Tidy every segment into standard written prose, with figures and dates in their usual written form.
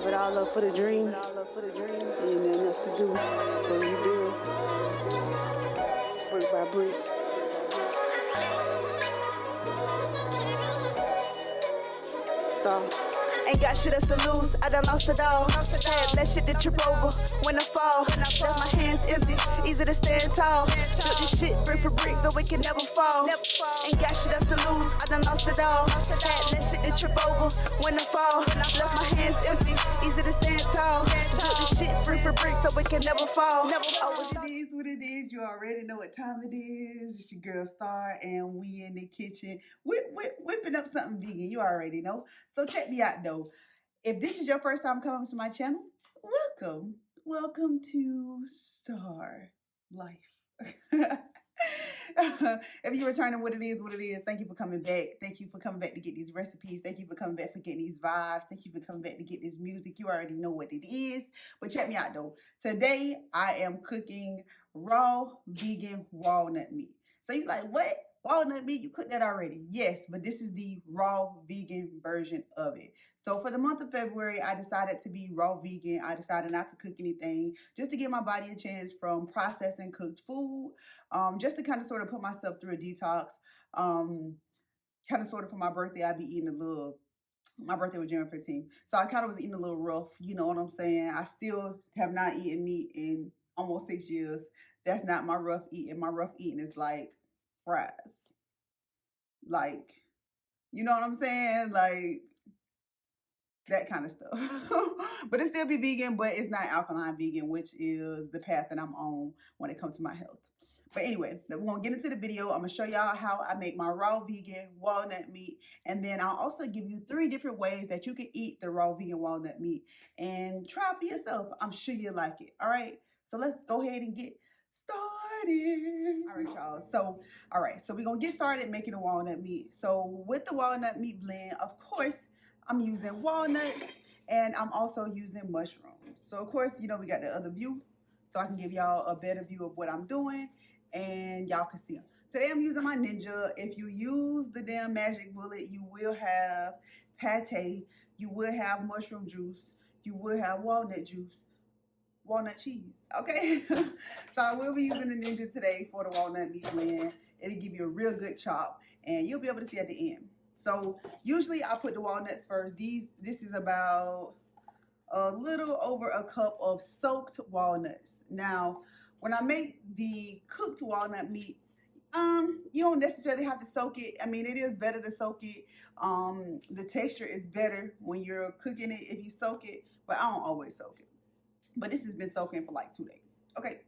Give it all up for the dream. Ain't nothing else to do but rebuild, brick by brick. Stop. Ain't got shit else to lose, I done lost it all. Had less shit to trip over when I fall. Left my hands empty, easy to stand tall. Built this shit brick for brick so it can never fall. Ain't got shit else to lose, I done lost it all. Had less shit to trip over when I fall. Left my hands empty, easy to stand tall. Built this shit brick for brick so it can never fall. It is what it is. You already know what time it is. It's your girl Star, and we in the kitchen whipping up something vegan. You already know. So check me out though. If this is your first time coming to my channel, welcome. Welcome to Star Life. If you're returning what it is, thank you for coming back. Thank you for coming back to get these recipes. Thank you for coming back for getting these vibes. Thank you for coming back to get this music. You already know what it is. But check me out though. Today I am cooking raw vegan walnut meat. So you're like, what? Walnut meat? You cooked that already? Yes, but this is the raw vegan version of it. So for the month of February, I decided to be raw vegan. I decided not to cook anything, just to give my body a chance from processing cooked food, just to kind of sort of put myself through a detox. Kind of sort of for my birthday, I'd be eating a little. My birthday was January 15th, so I kind of was eating a little rough. You know what I'm saying? I still have not eaten meat in almost 6 years. That's not my rough eating. My rough eating is like fries. Like, you know what I'm saying? Like that kind of stuff. But it still be vegan, but it's not alkaline vegan, which is the path that I'm on when it comes to my health. But anyway, we're going to get into the video. I'm going to show y'all how I make my raw vegan walnut meat. And then I'll also give you 3 different ways that you can eat the raw vegan walnut meat. And try it for yourself. I'm sure you'll like it. All right? So let's go ahead and get started. All right, y'all. So, we're going to get started making the walnut meat. So with the walnut meat blend, of course, I'm using walnuts and I'm also using mushrooms. So of course, you know, we got the other view. So I can give y'all a better view of what I'm doing and y'all can see them. Today I'm using my Ninja. If you use the damn magic bullet, you will have pate, you will have mushroom juice, you will have walnut juice, walnut cheese, okay? So I will be using the Ninja today for the walnut meat blend. It'll give you a real good chop and you'll be able to see at the end. So usually I put the walnuts first. This is about a little over a cup of soaked walnuts. Now, when I make the cooked walnut meat, you don't necessarily have to soak it. I mean, it is better to soak it. The texture is better when you're cooking it if you soak it, but I don't always soak it. But this has been soaking for like 2 days. Okay,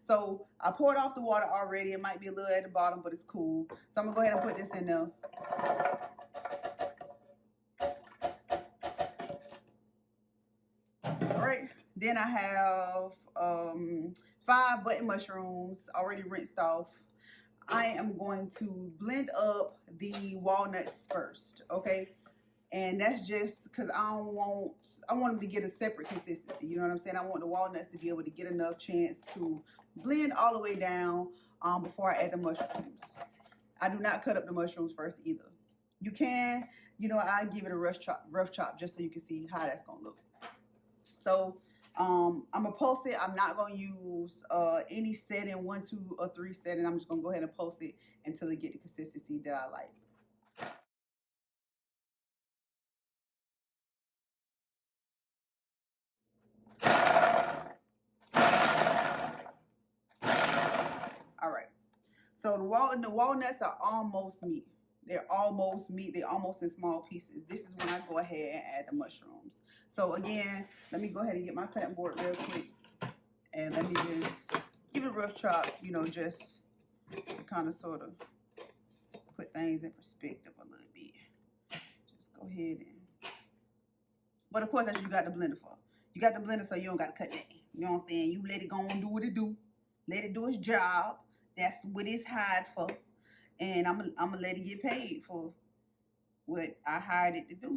so I poured off the water already. It might be a little at the bottom, but it's cool. So I'm gonna go ahead and put this in there. All right, then I have 5 button mushrooms already rinsed off. I am going to blend up the walnuts first, okay? And that's just because I want them to get a separate consistency. You know what I'm saying? I want the walnuts to be able to get enough chance to blend all the way down before I add the mushrooms. I do not cut up the mushrooms first either. You can, you know, I give it a rough chop just so you can see how that's gonna look. So I'm gonna pulse it. I'm not gonna use any setting, 1, 2, or 3 setting. I'm just gonna go ahead and pulse it until it get the consistency that I like. All right. So the walnuts are almost meat. They're almost meat. They're almost in small pieces. This is when I go ahead and add the mushrooms. So again, let me go ahead and get my cutting board real quick. And let me just give it a rough chop, you know, just to kind of sort of put things in perspective a little bit. Just go ahead and, but of course that's what you got the blender for. You got the blender so you don't got to cut that. You know what I'm saying? You let it go and do what it do. Let it do its job. That's what it's hired for. And I'm gonna let it get paid for what I hired it to do.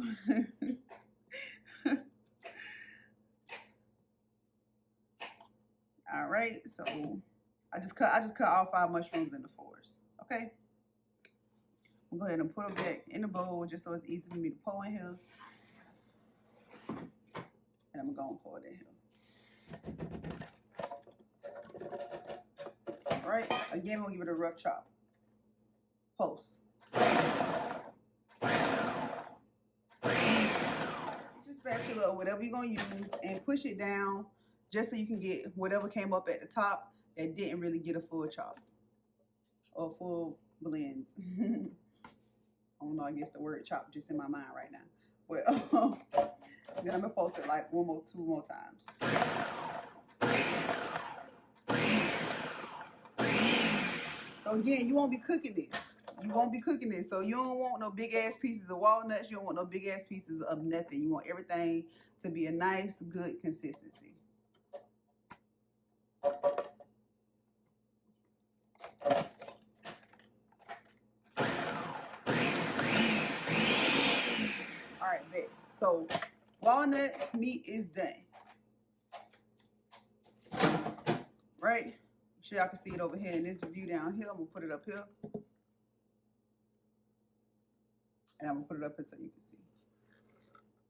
All right, so I just cut all 5 mushrooms into 4s. Okay, I'm gonna go ahead and put them back in the bowl just so it's easy for me to pour in here. And I'm going to pour it in here. All right. Again, we'll give it a rough chop. Pulse. Just spatula or whatever you're going to use and push it down just so you can get whatever came up at the top that didn't really get a full chop or full blend. I don't know, I guess the word chop just in my mind right now. But then I'm going to post it like two more times. So again, you won't be cooking this. You won't be cooking this. So you don't want no big ass pieces of walnuts. You don't want no big ass pieces of nothing. You want everything to be a nice, good consistency. Alright, bet. So walnut meat is done. Right? I'm sure y'all can see it over here in this view down here. I'm gonna put it up here. And I'm gonna put it up here so you can see.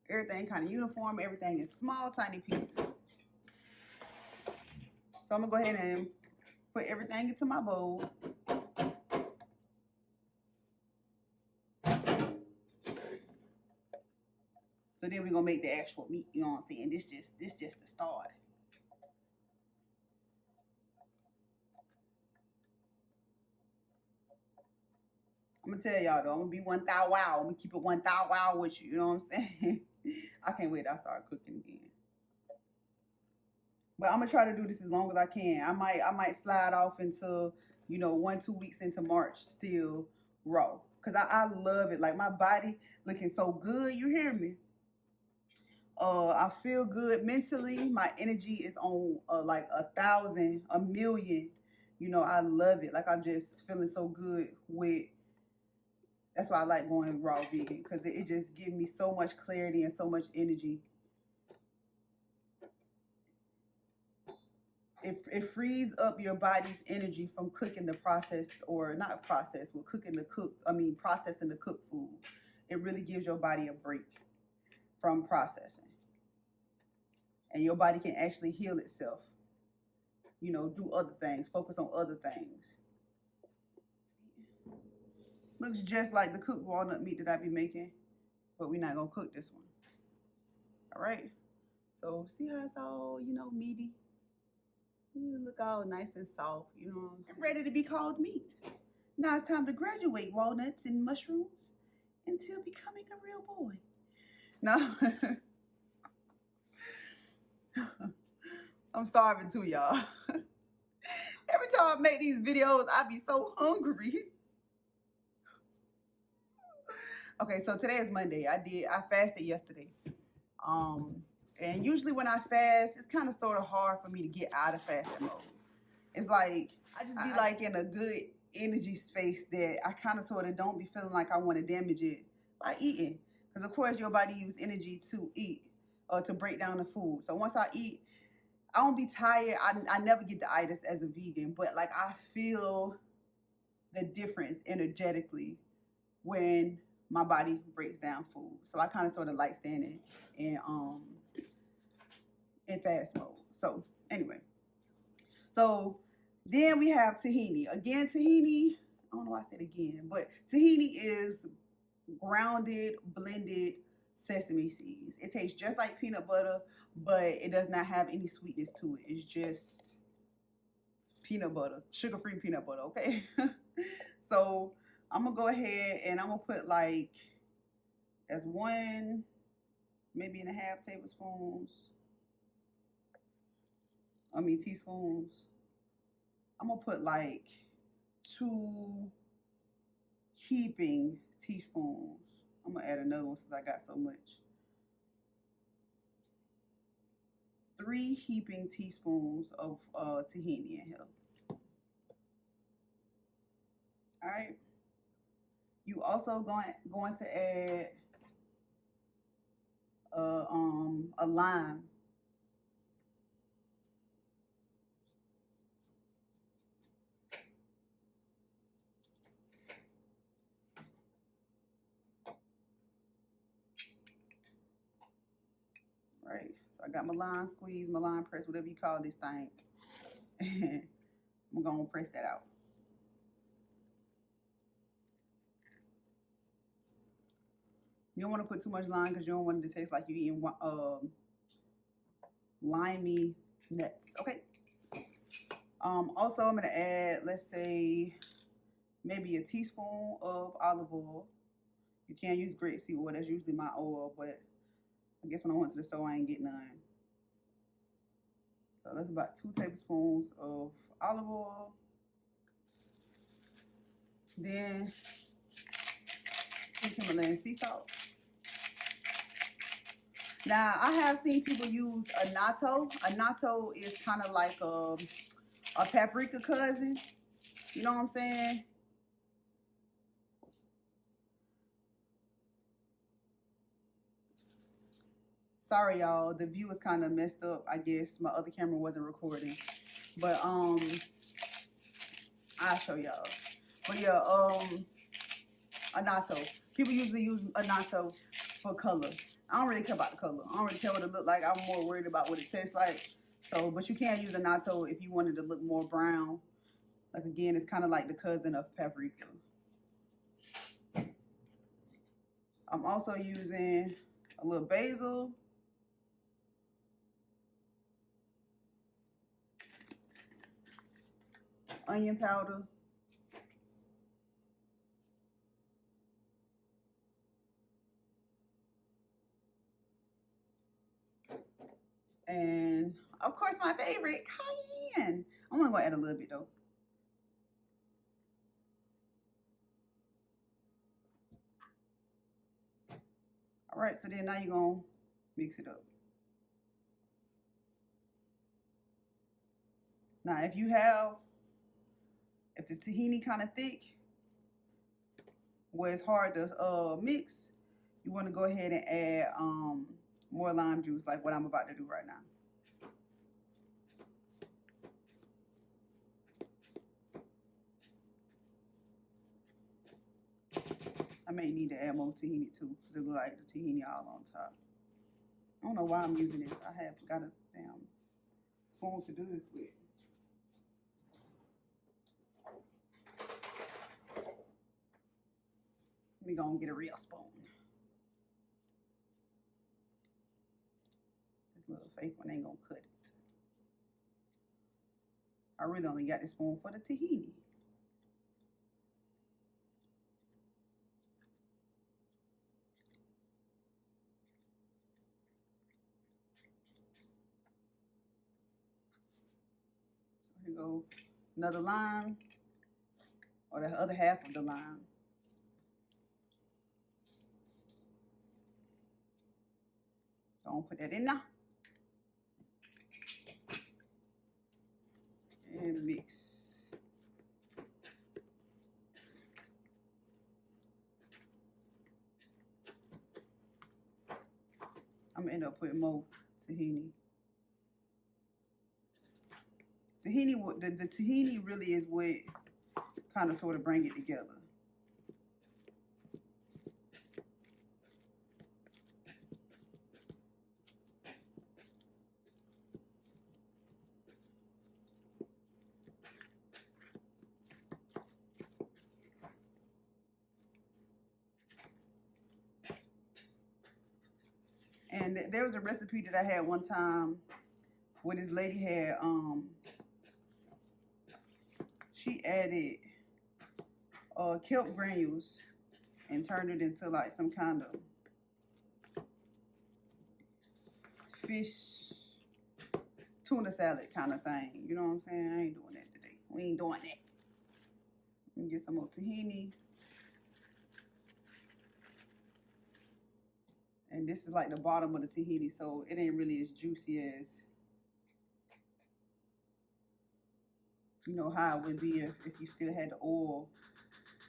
Everything kind of uniform, everything in small, tiny pieces. So I'm gonna go ahead and put everything into my bowl. So then we're gonna make the actual meat, you know what I'm saying? This just the start. I'm gonna tell y'all though, I'm gonna be 1,000 wow. I'm gonna keep it 1,000 wow with you, you know what I'm saying? I can't wait till I start cooking again. But I'm gonna try to do this as long as I can. I might slide off into, you know, 1-2 weeks into March still raw. Cause I love it. Like my body looking so good, you hear me? I feel good mentally. My energy is on like 1,000, 1,000,000. You know, I love it. Like I'm just feeling so good with. That's why I like going raw vegan, because it just gives me so much clarity and so much energy. It frees up your body's energy from cooking the processed, or not processed, but processing the cooked food. It really gives your body a break from processing. And your body can actually heal itself. You know, do other things, focus on other things. Looks just like the cooked walnut meat that I be making, but we're not gonna cook this one. All right. So see how it's all, you know, meaty. Look all nice and soft, you know what I'm saying? Ready to be called meat. Now it's time to graduate walnuts and mushrooms until becoming a real boy. No. I'm starving too, y'all. Every time I make these videos, I be so hungry. Okay, so today is Monday. I fasted yesterday. And usually when I fast, it's kind of sort of hard for me to get out of fasting mode. It's like, I just be like in a good energy space that I kind of sort of don't be feeling like I want to damage it by eating. Because of course your body uses energy to eat or to break down the food. So once I eat, I don't be tired. I never get the itis as a vegan, but like I feel the difference energetically when my body breaks down food. So I kind of sort of like standing in fast mode. So anyway, so then we have tahini. Again, tahini, I don't know why I said again, but tahini is grounded, blended sesame seeds. It tastes just like peanut butter, but it does not have any sweetness to it. It's just peanut butter, sugar-free peanut butter, okay? So I'm gonna go ahead and I'm gonna put like, that's 1, maybe and a half tablespoons. Teaspoons. I'm gonna put like 2 heaping teaspoons. I'm gonna add another one since I got so much. 3 heaping teaspoons of tahini in here. All right. You also going to add a lime. Right. So I got my lime squeeze, my lime press, whatever you call this thing. I'm gonna press that out. You don't want to put too much lime because you don't want it to taste like you're eating limey nuts. Okay. Also, I'm gonna add, let's say, maybe a teaspoon of olive oil. You can use grapeseed oil. That's usually my oil, but I guess when I went to the store, I ain't get none. So that's about 2 tablespoons of olive oil. Then Himalayan sea salt. Now, I have seen people use annatto. Annatto is kind of like a paprika cousin. You know what I'm saying? Sorry, y'all. The view is kind of messed up. I guess my other camera wasn't recording. But, I'll show y'all. But yeah, annatto. People usually use annatto for color. I don't really care about the color. I don't really care what it look like. I'm more worried about what it tastes like. So, but you can use annatto if you wanted to look more brown. Like, again, it's kind of like the cousin of paprika. I'm also using a little basil. Onion powder. And, of course, my favorite, cayenne. I'm only going to add a little bit, though. All right, so then now you're going to mix it up. Now, if the tahini kind of thick, where it's hard to mix, you want to go ahead and add more lime juice, like what I'm about to do right now. I may need to add more tahini too, because it looks like the tahini all on top. I don't know why I'm using this. I have got a damn spoon to do this with. Let me go and get a real spoon. This little fake one ain't gonna cut it. I really only got this spoon for the tahini. So here go another lime, or the other half of the lime. Don't put that in now. And mix. I'm gonna end up putting more tahini. The tahini really is what kind of sort of bring it together. And there was a recipe that I had one time where this lady had, she added kelp granules and turned it into like some kind of fish tuna salad kind of thing. You know what I'm saying? I ain't doing that today. We ain't doing that. Let me get some more tahini. And this is like the bottom of the tahini, so it ain't really as juicy as, you know, how it would be if you still had the oil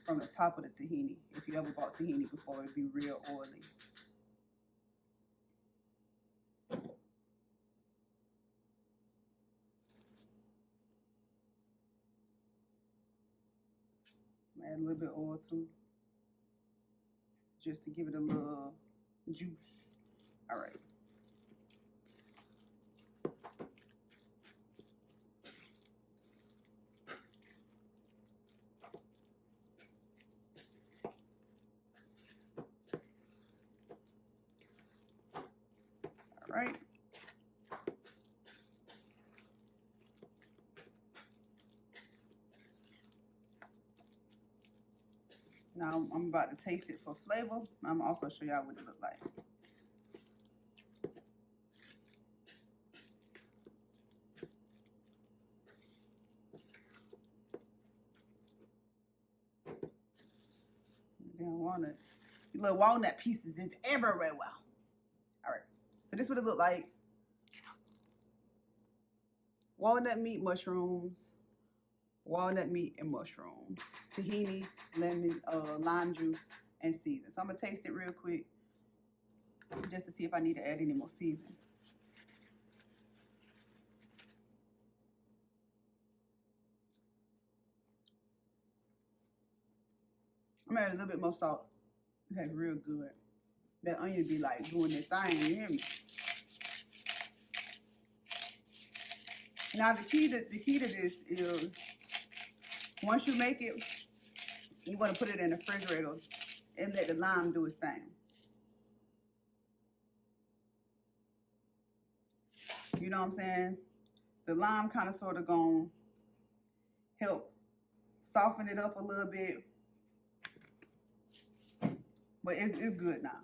from the top of the tahini. If you ever bought tahini before, it'd be real oily. Add a little bit of oil too, just to give it a little juice. All right. right? Now I'm about to taste it for flavor. I'm also show y'all what it looks like. Damn walnut. The little walnut pieces is everywhere. All right. So this is what it look like. Walnut meat, mushrooms, walnut meat and mushrooms, tahini, lemon, lime juice, and season. So I'm gonna taste it real quick just to see if I need to add any more seasoning. I'm gonna add a little bit more salt. That's real good. That onion be like doing this thing, you hear me? Now the key to this is once you make it, you want to put it in the refrigerator and let the lime do its thing. You know what I'm saying? The lime kind of sort of gonna help soften it up a little bit. But it's good now.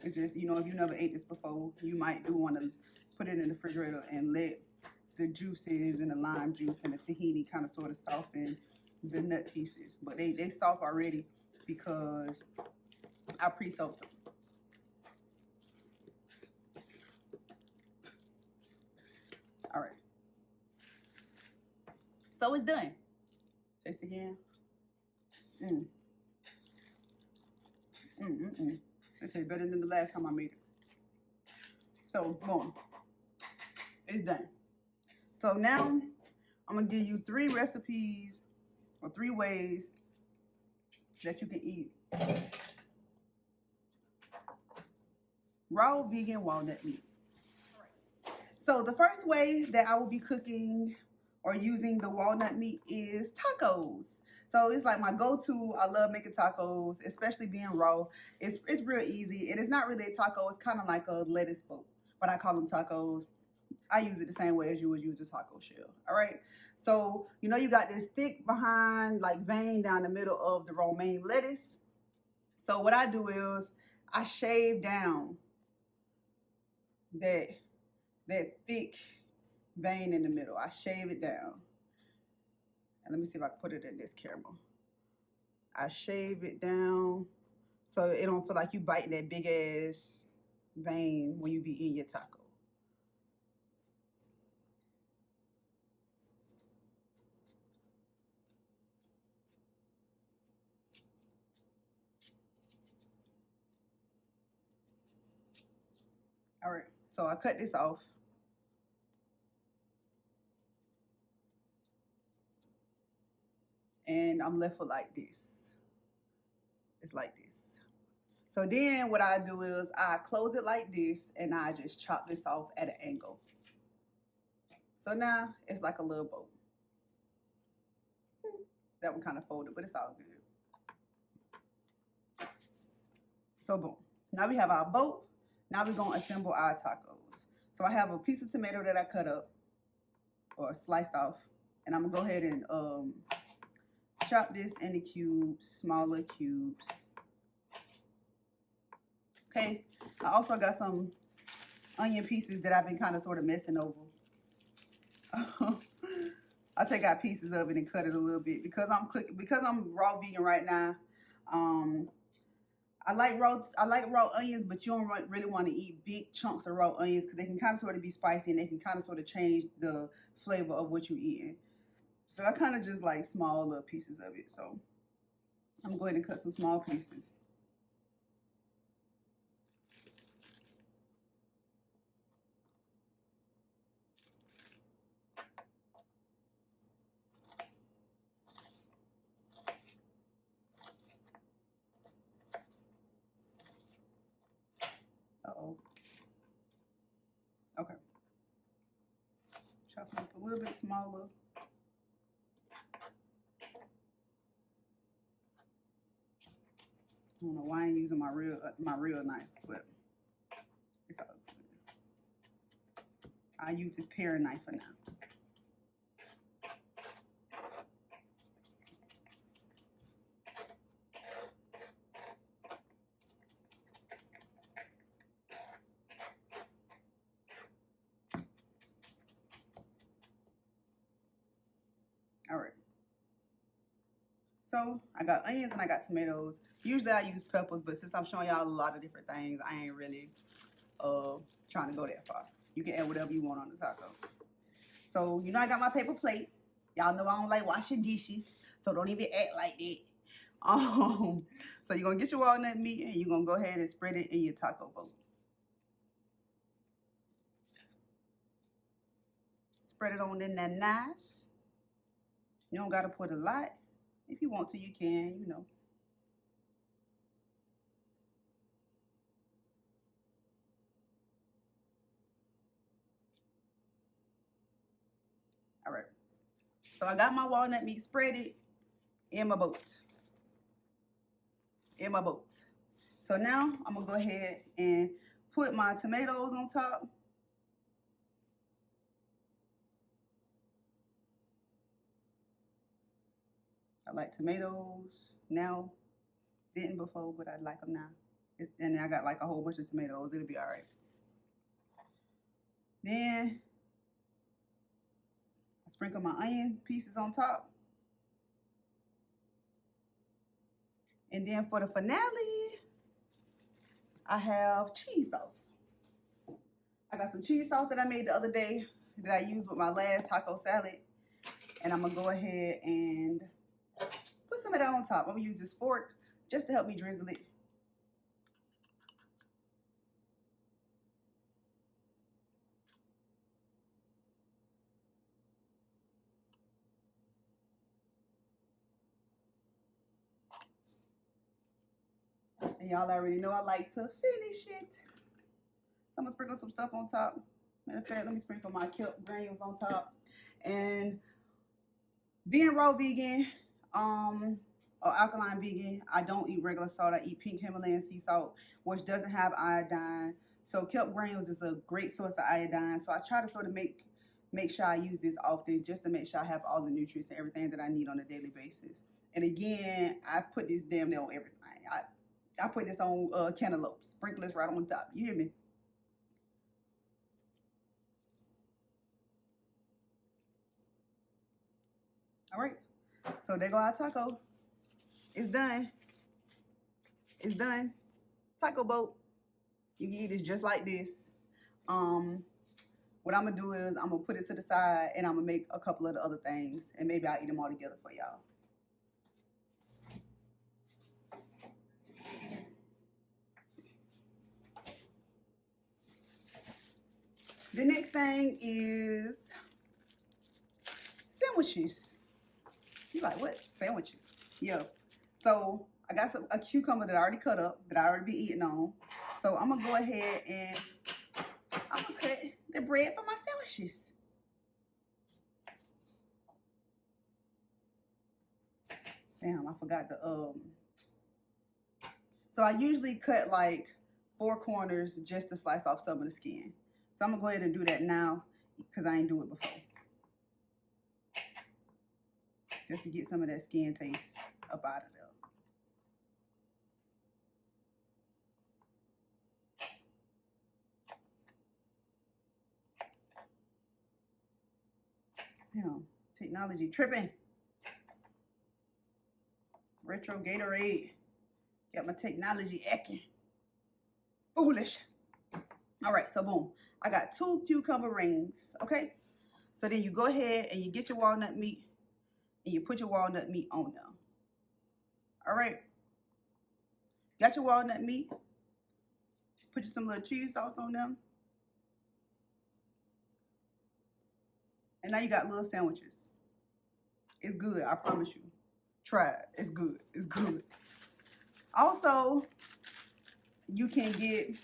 It's just, you know, if you never ate this before, you might do want to put it in the refrigerator and let the juices and the lime juice and the tahini kind of sort of soften the nut pieces. But they soft already because I pre-soaked them. All right. So it's done. Taste again. It tastes better than the last time I made it. So, boom. It's done. So now, I'm going to give you 3 recipes or 3 ways that you can eat raw vegan walnut meat. So the first way that I will be cooking or using the walnut meat is tacos. So it's like my go-to. I love making tacos, especially being raw. It's real easy, and it's not really a taco. It's kind of like a lettuce boat, but I call them tacos. I use it the same way as you would use a taco shell. All right. So you know you got this thick behind like vein down the middle of the romaine lettuce. So what I do is I shave down that thick vein in the middle. I shave it down. And let me see if I can put it in this camera. I shave it down so it don't feel like you biting that big ass vein when you be eating your taco. All right, so I cut this off. And I'm left with like this. It's like this. So then what I do is I close it like this and I just chop this off at an angle. So now it's like a little boat. That one kind of folded, but it's all good. So boom. Now we have our boat. Now we're going to assemble our tacos. So I have a piece of tomato that I cut up or sliced off. And I'm going to go ahead and chop this into cubes, smaller cubes. Okay. I also got some onion pieces that I've been kind of sort of messing over. I take out pieces of it and cut it a little bit because I'm raw vegan right now. I like raw onions, but you don't really want to eat big chunks of raw onions because they can kind of sort of be spicy and they can kind of sort of change the flavor of what you're eating. So I kind of just like small little pieces of it. So I'm going to cut some small pieces. Uh-oh. Okay. Chop them up a little bit smaller. don't know why I ain't using my real knife, but it's all good. I use this paring knife for now. All right. So I got onions and I got tomatoes. Usually I use peppers, but since I'm showing y'all a lot of different things, I ain't really trying to go that far. You can add whatever you want on the taco. So you know I got my paper plate. Y'all know I don't like washing dishes, so don't even act like that. So you're gonna get your walnut meat and you're gonna go ahead and spread it in your taco boat. Spread it on in there nice. You don't gotta put a lot. If you want to, you can, you know. All right. So I got my walnut meat spreaded in my boat. So now I'm gonna go ahead and put my tomatoes on top. I like tomatoes now. Didn't before, but I like them now. And I got like a whole bunch of tomatoes. It'll be all right. Then I sprinkle my onion pieces on top. And then for the finale, I have cheese sauce. I got some cheese sauce that I made the other day that I used with my last taco salad. And I'm gonna go ahead and put some of that on top. I'm gonna use this fork just to help me drizzle it. And y'all already know I like to finish it. So I'm gonna sprinkle some stuff on top. Matter of fact, let me sprinkle my kelp granules on top. And being raw vegan, or alkaline vegan, I don't eat regular salt. I eat pink Himalayan sea salt, which doesn't have iodine. So kelp granules is a great source of iodine. So I try to sort of make sure I use this often just to make sure I have all the nutrients and everything that I need on a daily basis. And again, I put this damn near on everything. I put this on cantaloupes, sprinkle this right on top. You hear me? All right. So there go our taco. It's done. It's done. Taco boat. You can eat this just like this. What I'm gonna do is I'm gonna put it to the side and I'm gonna make a couple of the other things and maybe I'll eat them all together for y'all. The next thing is sandwiches. You like what? Sandwiches. Yeah. So I got a cucumber that I already cut up that I already be eating on. So I'm gonna go ahead and I'm gonna cut the bread for my sandwiches. Damn, I forgot the So I usually cut like 4 corners just to slice off some of the skin. So I'm gonna go ahead and do that now because I ain't do it before. Just to get some of that skin taste up out of there. Damn, technology tripping. Retro Gatorade. Got my technology acting. Foolish. All right, so boom. I got 2 cucumber rings, okay? So then you go ahead and you get your walnut meat and you put your walnut meat on there. All right. Got your walnut meat. Put some little cheese sauce on them. And now you got little sandwiches. It's good, I promise you. Try it. It's good. It's good. Also, you can get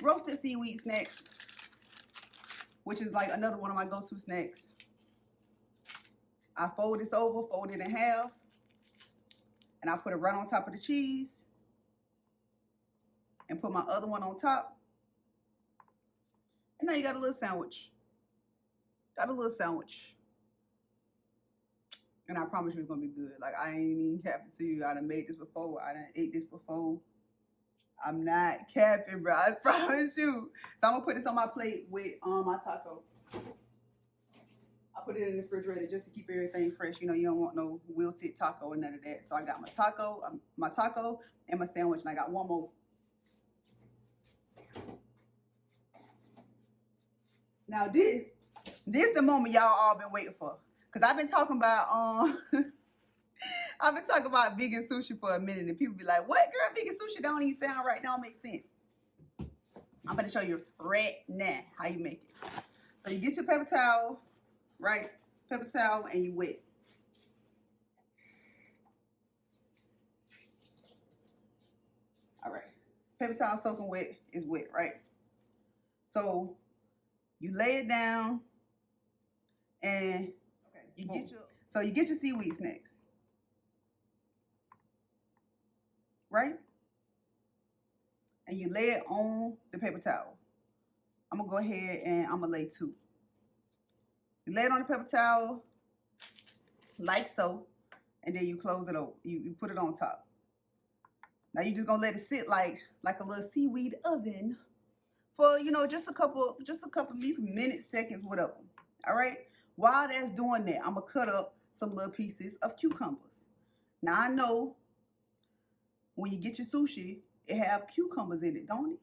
roasted seaweed snacks, which is like another one of my go-to snacks. I fold this over, fold it in half, and I put it right on top of the cheese. and put my other one on top. And now you got a little sandwich. Got a little sandwich. And I promise you it's gonna be good. Like, I ain't even capping to you. I done made this before. I done ate this before. I'm not capping, bro. I promise you. So I'm gonna put this on my plate with my taco. I put it in the refrigerator just to keep everything fresh. You know, you don't want no wilted taco or none of that. So I got my taco and my sandwich, and I got one more. Now this the moment y'all all been waiting for. Cause I've been talking about I've been talking about vegan sushi for a minute, and people be like, "What, girl? Vegan sushi don't even sound right. Don't make sense." I'm gonna show you right now how you make it. So you get your paper towel, right? Paper towel, and you wet. All right. Paper towel soaking wet is wet, right? So you lay it down, and you get your seaweed snacks, right? And you lay it on the paper towel. I'm gonna go ahead and I'm gonna lay 2. You lay it on the paper towel like so, and then you close it over. You put it on top. Now you just gonna let it sit like a little seaweed oven for, you know, just a couple minutes, seconds, whatever. All right. While that's doing that, I'm gonna cut up some little pieces of cucumbers. Now I know when you get your sushi, it have cucumbers in it, don't it?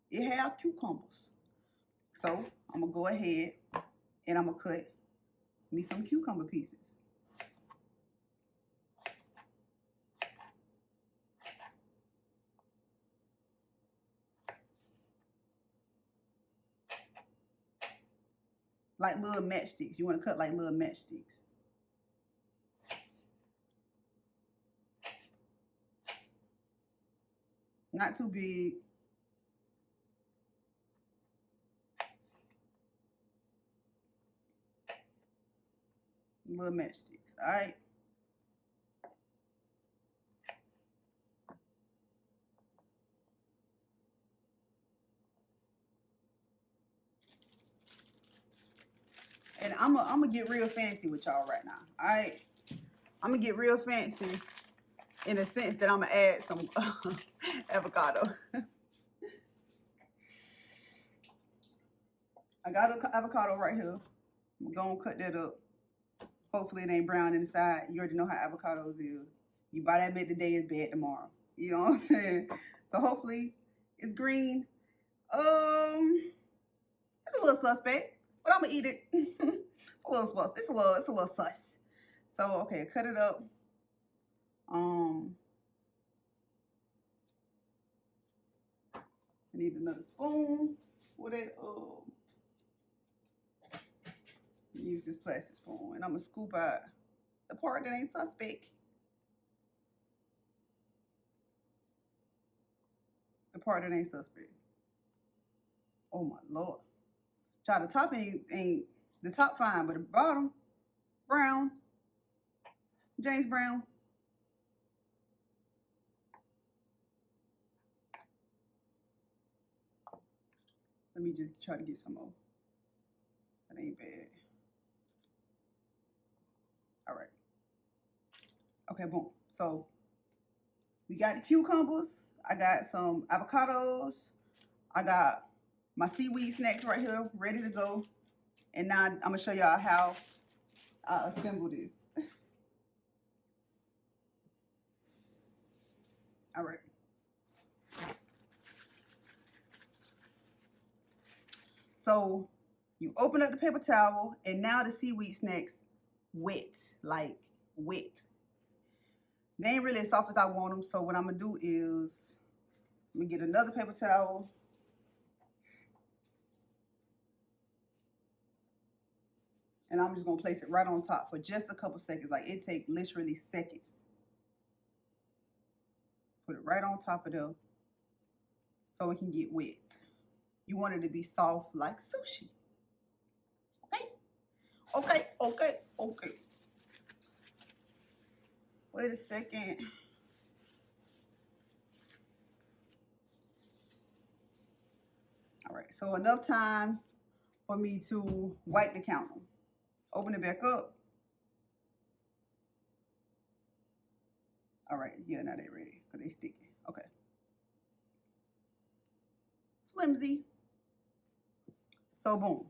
It have cucumbers. So I'm gonna go ahead and I'm gonna cut me some cucumber pieces. Like little matchsticks. You want to cut like little matchsticks. Not too big. Little matchsticks, all right? And I'm gonna get real fancy with y'all right now, all right? I'm gonna get real fancy in the sense that I'm gonna add some avocado. I got an avocado right here. I'm gonna cut that up. Hopefully it ain't brown inside. You already know how avocados is. You buy that meat today, it's bad tomorrow. You know what I'm saying? So hopefully it's green. It's a little suspect, but I'm gonna eat it. It's a little sus. So okay, cut it up. I need another spoon with it. Use this plastic spoon, and I'm gonna scoop out the part that ain't suspect. The part that ain't suspect. Oh my Lord. Child, the top ain't the top fine, but the bottom, brown. James Brown. Let me just try to get some more. That ain't bad. All right. Okay, boom. So we got the cucumbers. I got some avocados. I got my seaweed snacks right here, ready to go. And now I'm gonna show y'all how I assemble this. All right. So you open up the paper towel, and now the seaweed snacks wet, like wet. They ain't really as soft as I want them, so what I'm gonna do is I'm gonna get another paper towel. And I'm just gonna place it right on top for just a couple seconds. Like, it takes literally seconds. Put it right on top of there so it can get wet. You want it to be soft like sushi. Okay? Okay, okay, okay. Wait a second. So enough time for me to wipe the counter. Open it back up. All right, yeah, now they're ready because they sticky. Okay. Flimsy. So boom.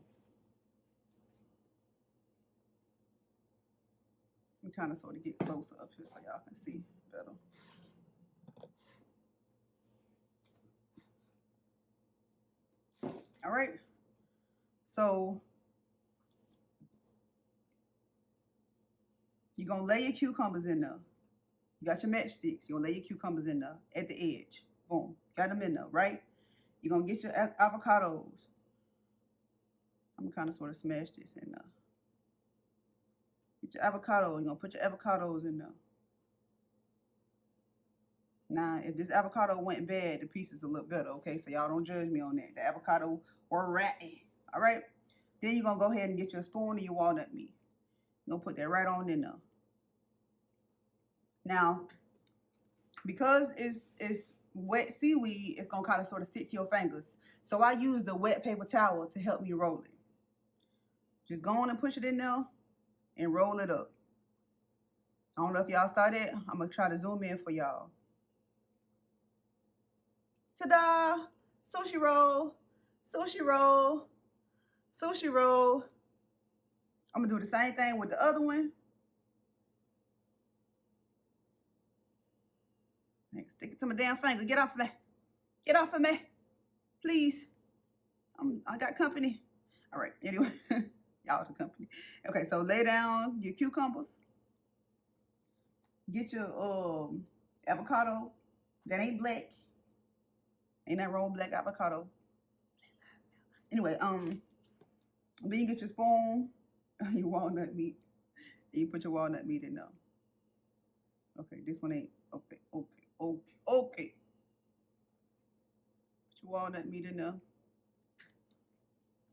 I'm trying to sort of get closer up here so y'all can see better. All right. So you're going to lay your cucumbers in there. You got your matchsticks. You're going to lay your cucumbers in there at the edge. Boom. Got them in there, right? You're going to get your avocados. I'm going to kind of sort of smash this in there. Get your avocados. You're going to put your avocados in there. Now, if this avocado went bad, the pieces will look better, okay? So y'all don't judge me on that. The avocado were ratty, all right? Then you're going to go ahead and get your spoon of your walnut meat. You're going to put that right on in there. Now, because it's wet seaweed, it's going to kind of sort of stick to your fingers. So I use the wet paper towel to help me roll it. Just go on and push it in there and roll it up. I don't know if y'all saw that. I'm going to try to zoom in for y'all. Ta-da! Sushi roll, sushi roll, sushi roll. I'm gonna do the same thing with the other one. Stick it to my damn finger. Get off of me. Get off of me. Please. I got company. All right, anyway. Y'all the company. Okay, so lay down your cucumbers. Get your avocado. That ain't black. Ain't that wrong, black avocado. Anyway, then you get your spoon, your walnut meat, and you put your walnut meat in there. Okay, this one ain't, okay. Put your walnut meat in there.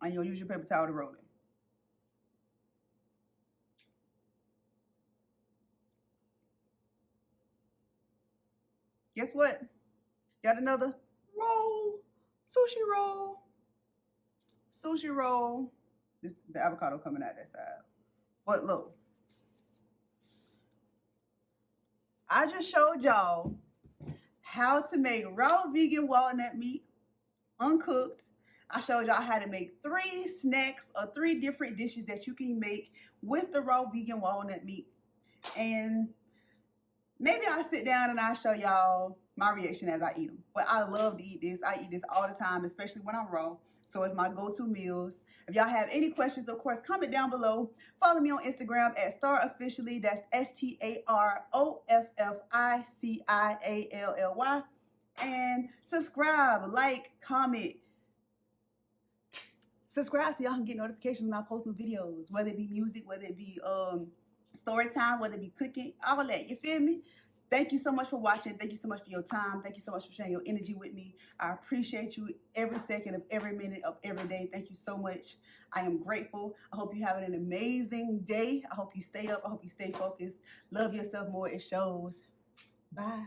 And you'll use your paper towel to roll it. Guess what? Got another roll, sushi roll. Sushi roll. The avocado coming out that side. But look, I just showed y'all how to make raw vegan walnut meat uncooked. I showed y'all how to make 3 snacks or 3 different dishes that you can make with the raw vegan walnut meat. And maybe I'll sit down and I'll show y'all my reaction as I eat them. But I love to eat this. I eat this all the time, especially when I'm raw. So it's my go-to meals. If y'all have any questions, of course, comment down below. Follow me on Instagram at StarOfficially. That's StarOfficially. And subscribe, like, comment. Subscribe so y'all can get notifications when I post new videos. Whether it be music, whether it be story time, whether it be cooking, all that. You feel me? Thank you so much for watching. Thank you so much for your time. Thank you so much for sharing your energy with me. I appreciate you every second of every minute of every day. Thank you so much. I am grateful. I hope you're having an amazing day. I hope you stay up. I hope you stay focused. Love yourself more. It shows. Bye.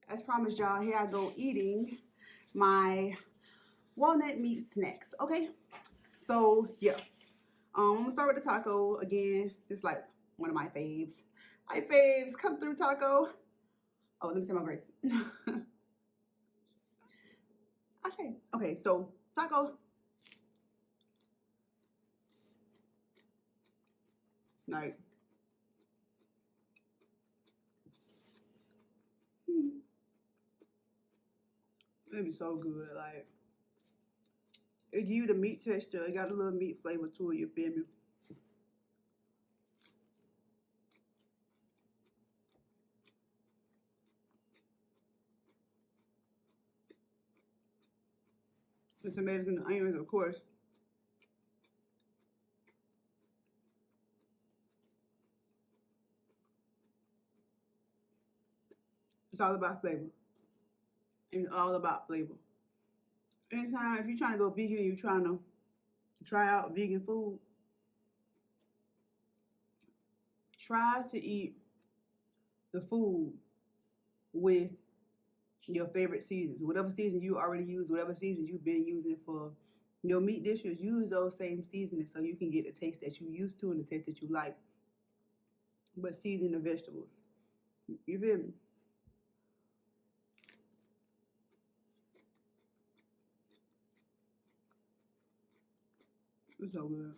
As promised, y'all, here I go eating my walnut meat snacks. Okay? So, yeah. I'm gonna start with the taco again. It's like one of my faves. My faves, come through, taco. Oh, let me say my grace. Okay, so taco. Like, it'd be so good. Like, it give you the meat texture. It got a little meat flavor to it. You feel me? The tomatoes and the onions, of course. It's all about flavor. It's all about flavor. Anytime, if you're trying to go vegan and you're trying to try out vegan food, try to eat the food with your favorite seasons. Whatever season you already use, whatever season you've been using for your meat dishes, use those same seasonings so you can get the taste that you used to and the taste that you like. But season the vegetables. You feel me? It's so good.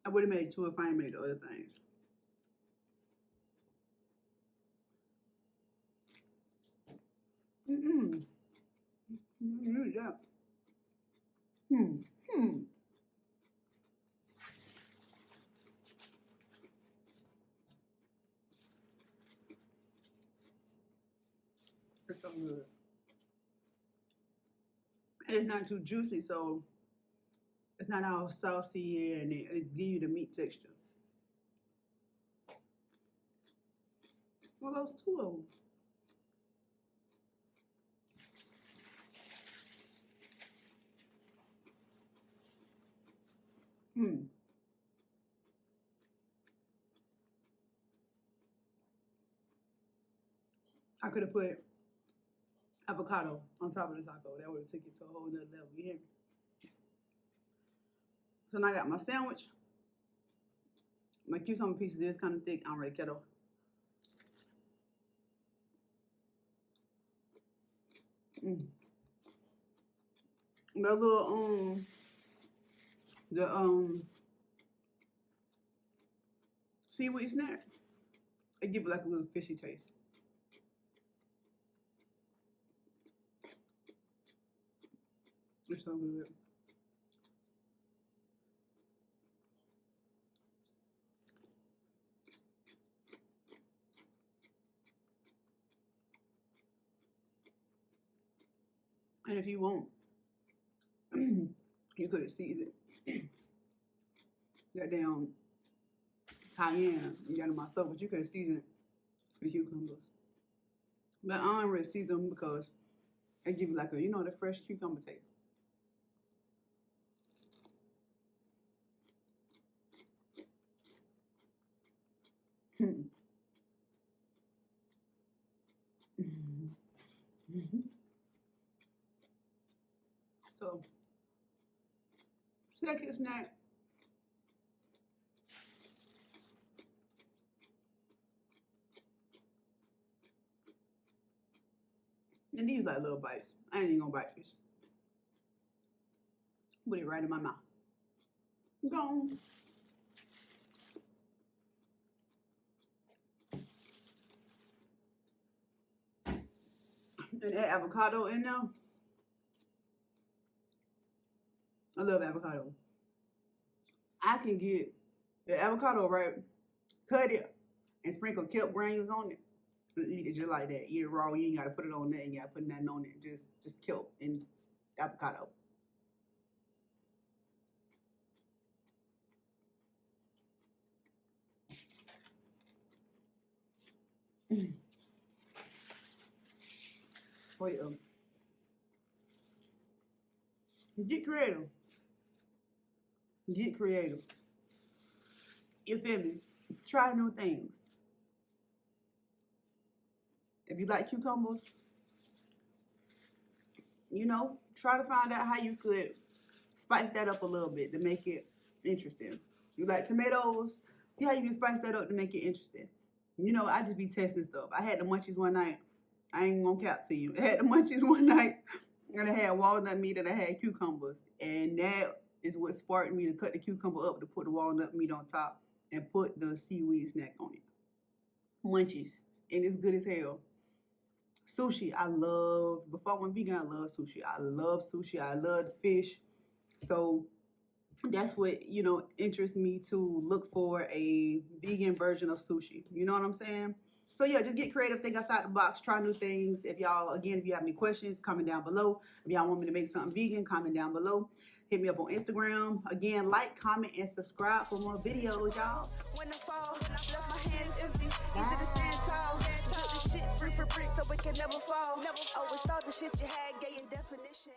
I would have made two if I ain't made the other things. Mm-mm. Yeah. Hmm. It's so good. And it's not too juicy, so it's not all saucy and it gives you the meat texture. Well, those two of them. Hmm. I could have put avocado on top of the taco. That would have took it to a whole nother level. You hear me? So now I got my sandwich. My cucumber pieces is kind of thick. I'm ready keto. The little the seaweed snack. It give it like a little fishy taste. It's so good. And if you want, you could have seasoned that damn cayenne you got in my throat, but you could have seasoned the cucumbers. But I don't really season them because it give you like a, you know, the fresh cucumber taste. So, second snack. And these like little bites. I ain't even gonna bite this. Put it right in my mouth. Gone. And that avocado in there. I love avocado. I can get the avocado right, cut it, and sprinkle kelp granules on it. And eat it just like that. Eat it raw. You ain't gotta put it on there. You ain't gotta put nothing on it. Just kelp and avocado. Wait, get creative. Get creative. You feel me? Try new things. If you like cucumbers, you know, try to find out how you could spice that up a little bit to make it interesting. You like tomatoes, see how you can spice that up to make it interesting. You know, I just be testing stuff. I had the munchies one night. I ain't gonna cap to you. I had the munchies one night, and I had walnut meat and I had cucumbers. And that is what sparked me to cut the cucumber up to put the walnut meat on top and put the seaweed snack on it. Munchies. And it's good as hell. Sushi, I love. Before I went vegan, I love sushi. I love sushi. I love fish. So that's what, you know, interests me to look for a vegan version of sushi. You know what I'm saying? So yeah, just get creative, think outside the box, try new things. If y'all, again, if you have any questions, comment down below. If y'all want me to make something vegan, comment down below. Hit me up on Instagram. Again, like, comment, and subscribe for more videos, y'all. When I fall, left my hands empty. Easy to stand tall. Put the shit brick for brick so it can never fall. Always thought the shit you had gave in definition.